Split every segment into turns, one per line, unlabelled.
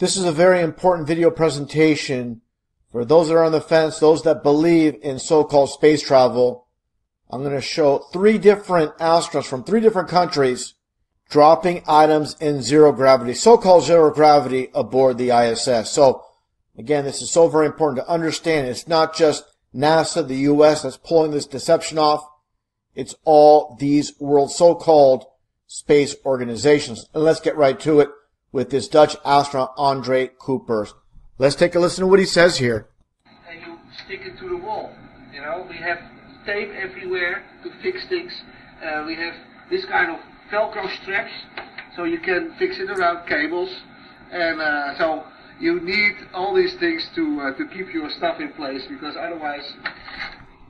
This is a very important video presentation for those that are on the fence, those that believe in so-called space travel. I'm going to show 3 different astronauts from 3 different countries dropping items in zero gravity, so-called zero gravity, aboard the ISS. So, again, this is so very important to understand. It's not just NASA, the U.S. that's pulling this deception off. It's all these world so-called space organizations. And let's get right to it with this Dutch astronaut, Andre Kuipers. Let's take a listen to what he says here.
And you stick it to the wall. You know, we have tape everywhere to fix things. We have this kind of Velcro straps, so you can fix it around cables. And so you need all these things to keep your stuff in place, because otherwise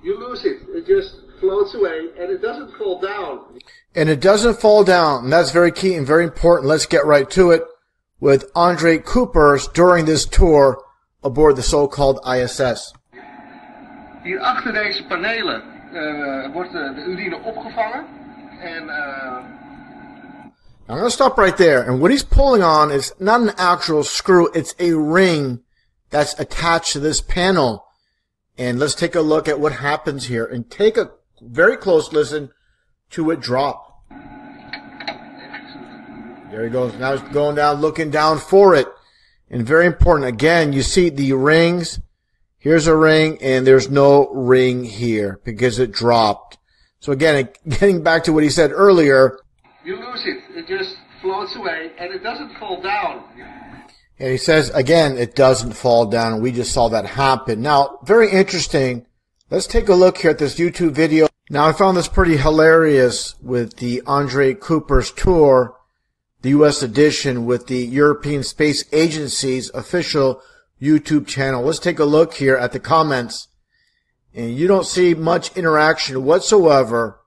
you lose it. It just floats away, and it doesn't fall down.
And it doesn't fall down, and that's very key and very important. Let's get right to it with Andre Kuipers during this tour aboard the so-called ISS.
Hier achter deze panelen wordt de urine opgevangen. En
I'm going to stop right there. And what he's pulling on is not an actual screw. It's a ring that's attached to this panel. And let's take a look at what happens here and take a very close listen to it drop. There he goes. Now he's going down, looking down for it. And very important. Again, you see the rings. Here's a ring, and there's no ring here because it dropped. So again, getting back to what he said earlier.
You lose it. It just floats away, and it doesn't fall down.
And he says, again, it doesn't fall down. And we just saw that happen. Now, very interesting. Let's take a look here at this YouTube video. Now, I found this pretty hilarious with the Andre Kuipers tour, the U.S. edition with the European Space Agency's official YouTube channel. Let's take a look here at the comments. And you don't see much interaction whatsoever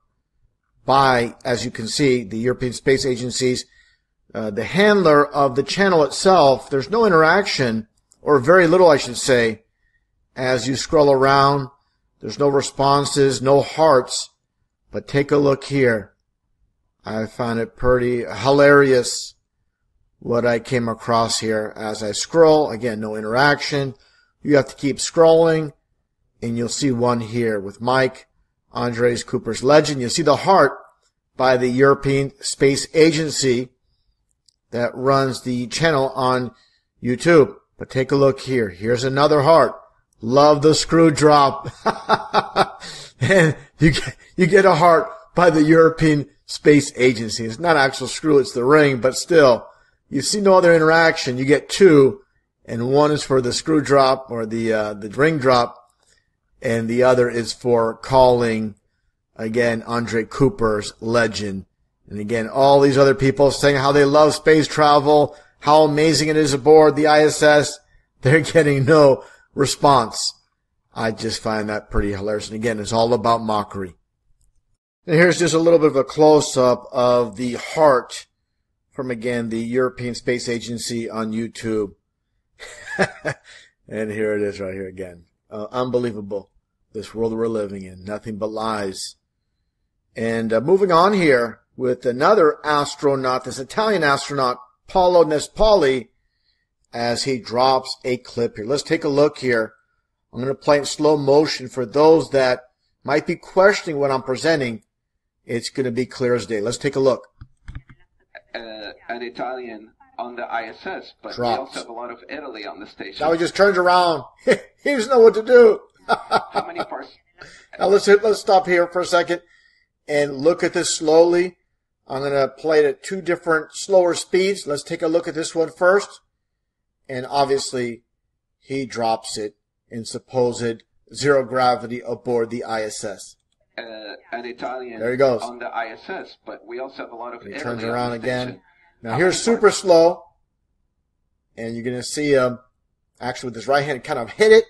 by, as you can see, the European Space Agency's the handler of the channel itself. There's no interaction, or very little, I should say, as you scroll around. There's no responses, no hearts. But take a look here. I found it pretty hilarious what I came across here as I scroll. Again, no interaction. You have to keep scrolling, and you'll see one here with Mike, Andre Kuipers legend. You'll see the heart by the European Space Agency that runs the channel on YouTube. But take a look here. Here's another heart. Love the screw drop. And you get a heart by the European Space Agency. It's not actual screw, it's the ring, but still, you see no other interaction. You get 2, and one is for the screw drop, or the ring drop, and the other is for calling, again, Andre Kuipers legend. And again, all these other people saying how they love space travel, how amazing it is aboard the ISS. They're getting no response. I just find that pretty hilarious. And again, it's all about mockery. And here's just a little bit of a close-up of the heart from, again, the European Space Agency on YouTube. And here it is right here again. Unbelievable. This world we're living in. Nothing but lies. And moving on here with another astronaut, this Italian astronaut, Paolo Nespoli, as he drops a clip here. Let's take a look here. I'm going to play it in slow motion for those that might be questioning what I'm presenting. It's going to be clear as day. Let's take a look.
An Italian on the ISS, but
Drops.
we also have a lot of Italy on the station.
Now he just turns around. He doesn't know what to do.
How many parts?
Now let's stop here for a second and look at this slowly. I'm going to play it at 2 different slower speeds. Let's take a look at this one first. And obviously, he drops it in supposed zero gravity aboard the ISS.
An Italian
There he goes.
on the ISS, but we also have a lot of
He
Italy
turns
on
around
the
again.
station.
Now
How
here's
many
super
parts?
slow. And you're going to see him actually with his right hand kind of hit it,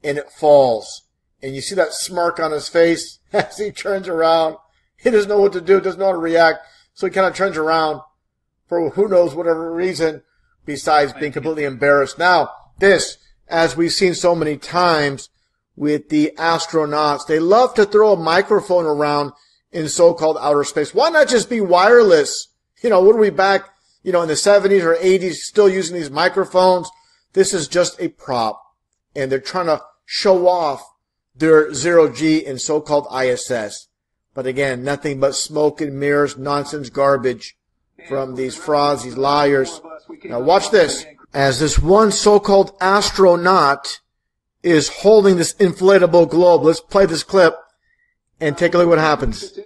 and it falls. And you see that smirk on his face as he turns around. He doesn't know what to do, doesn't know how to react. So he kind of turns around for who knows whatever reason besides being completely embarrassed. Now, this, as we've seen so many times with the astronauts, they love to throw a microphone around in so-called outer space. Why not just be wireless? You know, what are we back, in the 70s or 80s still using these microphones. This is just a prop. And they're trying to show off their zero-G and so-called ISS. But again, nothing but smoke and mirrors, nonsense, garbage from these frauds, these liars. Now watch this. As this one so-called astronaut is holding this inflatable globe. Let's play this clip and take a look at what happens.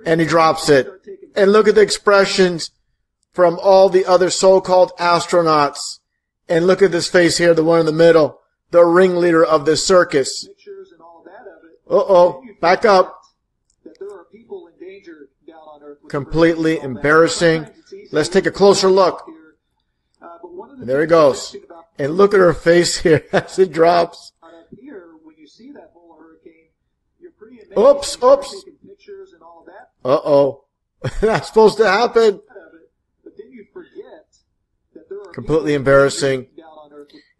And he drops it. And look at the expressions from all the other so-called astronauts. And look at this face here, the one in the middle, the ringleader of this circus. Uh-oh, back up. Completely embarrassing. Let's take a closer look. And there he goes. And look at her face here as it drops. Oops, oops. Uh-oh. That's supposed to happen. Completely embarrassing.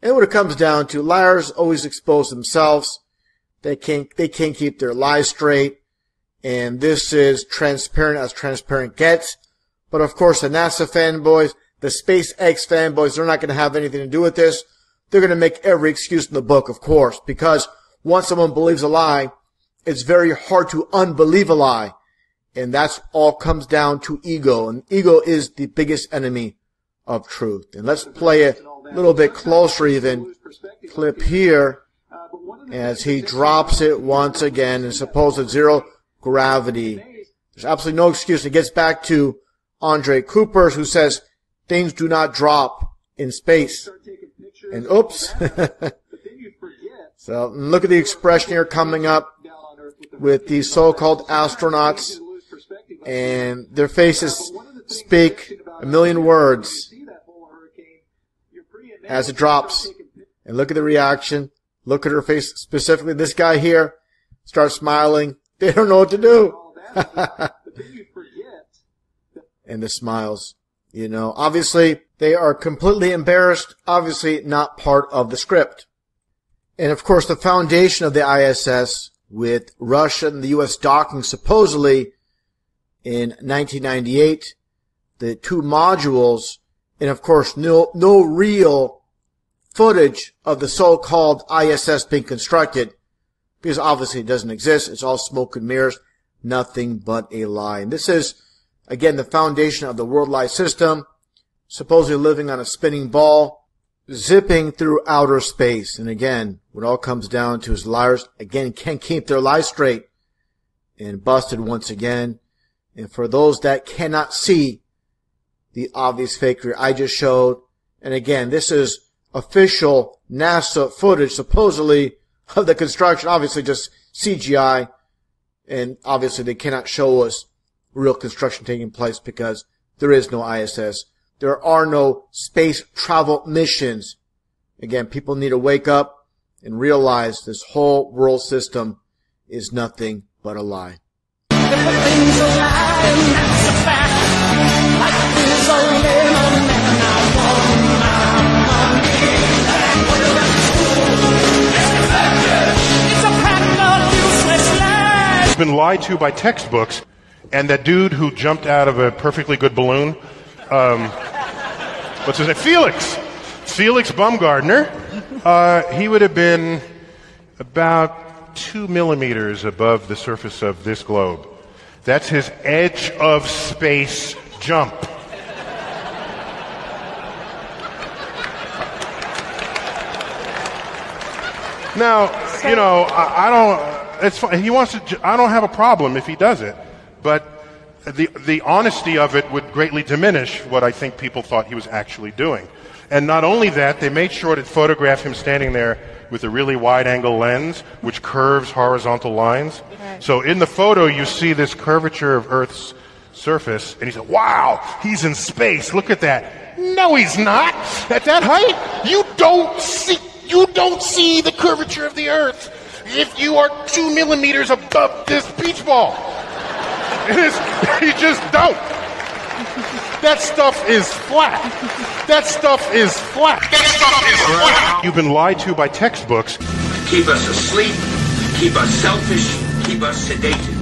And when it comes down to, liars always expose themselves. They can't keep their lies straight. And this is transparent as transparent gets. But of course, the NASA fanboys, the SpaceX fanboys, they're not going to have anything to do with this. They're going to make every excuse in the book, of course, because once someone believes a lie, it's very hard to unbelieve a lie. And that's all comes down to ego. And ego is the biggest enemy of truth. And let's play a little bit closer even clip here as he drops it once again in supposed zero gravity. There's absolutely no excuse. It gets back to Andre Cooper, who says things do not drop in space. And oops. So look at the expression here coming up with these so-called astronauts, and their faces speak a million words as it drops. And look at the reaction. Look at her face specifically. This guy here starts smiling. They don't know what to do. And the smiles. Obviously they are completely embarrassed. Obviously not part of the script. And of course the foundation of the ISS, with Russia and the U.S. docking supposedly in 1998, the two modules, and of course no real footage of the so-called ISS being constructed, because obviously it doesn't exist. It's all smoke and mirrors, nothing but a lie. And this is, again, the foundation of the world lie system, supposedly living on a spinning ball, zipping through outer space. And again, what it all comes down to is liars, again, can't keep their lies straight, and busted once again. And for those that cannot see the obvious fakery I just showed, and again, this is official NASA footage, supposedly, of the construction, obviously just CGI, and obviously they cannot show us real construction taking place because there is no ISS. There are no space travel missions. Again, people need to wake up and realize this whole world system is nothing but a lie.
Everything's a lie and that's a fact. Life is a lemon and I want my money back. It's a pattern of useless lies.
It's been lied to by textbooks, and that dude who jumped out of a perfectly good balloon, what's his name? Felix Baumgartner. He would have been about 2 millimeters above the surface of this globe. That's his edge of space jump. Now, I don't, it's fine. He wants to, I don't have a problem if he does it, but the honesty of it would greatly diminish what I think people thought he was actually doing. And not only that, they made sure to photograph him standing there with a really wide-angle lens, which curves horizontal lines. Right. So in the photo, you see this curvature of Earth's surface, and he said, wow, he's in space, look at that. No, he's not. At that height, you don't see the curvature of the Earth if you are 2 millimeters above this beach ball. You just don't. That stuff is flat. That stuff is flat. You've been lied to by textbooks.
Keep us asleep, keep us selfish, keep us sedated.